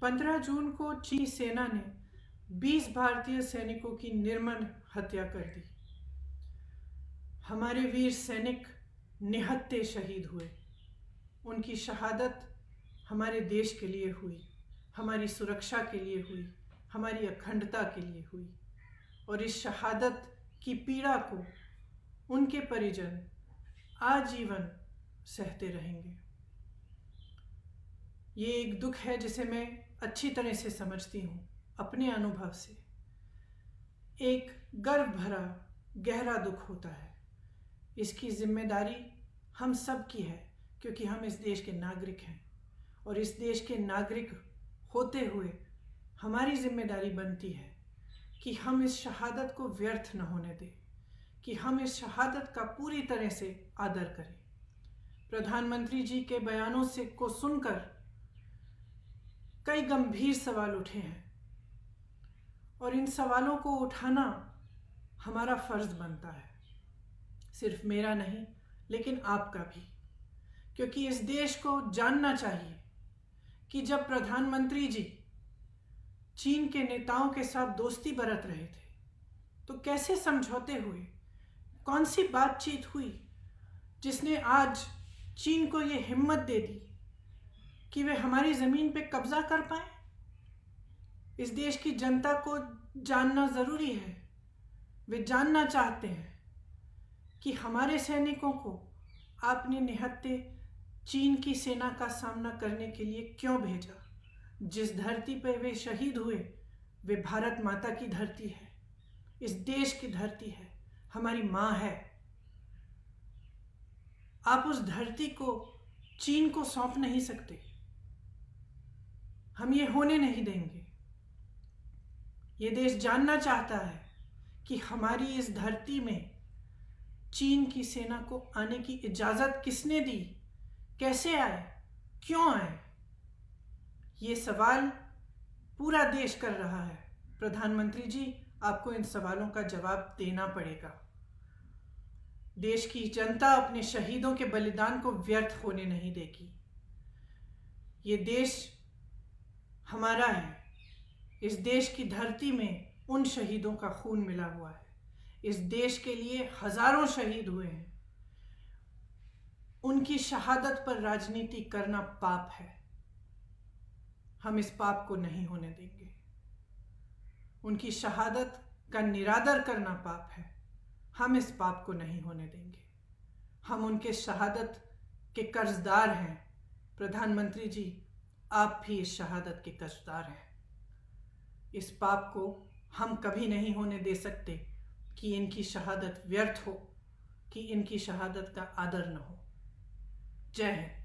15 जून को चीनी सेना ने 20 भारतीय सैनिकों की निर्मम हत्या कर दी। हमारे वीर सैनिक निहत्थे शहीद हुए। उनकी शहादत हमारे देश के लिए हुई, हमारी सुरक्षा के लिए हुई, हमारी अखंडता के लिए हुई। और इस शहादत की पीड़ा को उनके परिजन आजीवन सहते रहेंगे। ये एक दुख है जिसे मैं अच्छी तरह से समझती हूँ अपने अनुभव से। एक गर्व भरा गहरा दुख होता है। इसकी जिम्मेदारी हम सब की है, क्योंकि हम इस देश के नागरिक हैं और इस देश के नागरिक होते हुए हमारी जिम्मेदारी बनती है कि हम इस शहादत को व्यर्थ न होने दें, कि हम इस शहादत का पूरी तरह से आदर करें। प्रधानमंत्री जी के बयानों से को सुनकर कई गंभीर सवाल उठे हैं और इन सवालों को उठाना हमारा फर्ज बनता है, सिर्फ मेरा नहीं लेकिन आपका भी, क्योंकि इस देश को जानना चाहिए कि जब प्रधानमंत्री जी चीन के नेताओं के साथ दोस्ती बरत रहे थे तो कैसे समझौते हुए, कौन सी बातचीत हुई जिसने आज चीन को ये हिम्मत दे दी कि वे हमारी ज़मीन पे कब्जा कर पाए। इस देश की जनता को जानना ज़रूरी है। वे जानना चाहते हैं कि हमारे सैनिकों को आपने निहत्थे चीन की सेना का सामना करने के लिए क्यों भेजा। जिस धरती पर वे शहीद हुए वे भारत माता की धरती है, इस देश की धरती है, हमारी माँ है। आप उस धरती को चीन को सौंप नहीं सकते। हम ये होने नहीं देंगे। ये देश जानना चाहता है कि हमारी इस धरती में चीन की सेना को आने की इजाज़त किसने दी, कैसे आए, क्यों आए। ये सवाल पूरा देश कर रहा है। प्रधानमंत्री जी, आपको इन सवालों का जवाब देना पड़ेगा। देश की जनता अपने शहीदों के बलिदान को व्यर्थ होने नहीं देगी। ये देश हमारा है। इस देश की धरती में उन शहीदों का खून मिला हुआ है। इस देश के लिए हजारों शहीद हुए हैं। उनकी शहादत पर राजनीति करना पाप है। हम इस पाप को नहीं होने देंगे। उनकी शहादत का निरादर करना पाप है। हम इस पाप को नहीं होने देंगे। हम उनके शहादत के कर्जदार हैं। प्रधानमंत्री जी, आप भी इस शहादत के कर्जदार हैं। इस पाप को हम कभी नहीं होने दे सकते कि इनकी शहादत व्यर्थ हो, कि इनकी शहादत का आदर न हो। जय हिंद।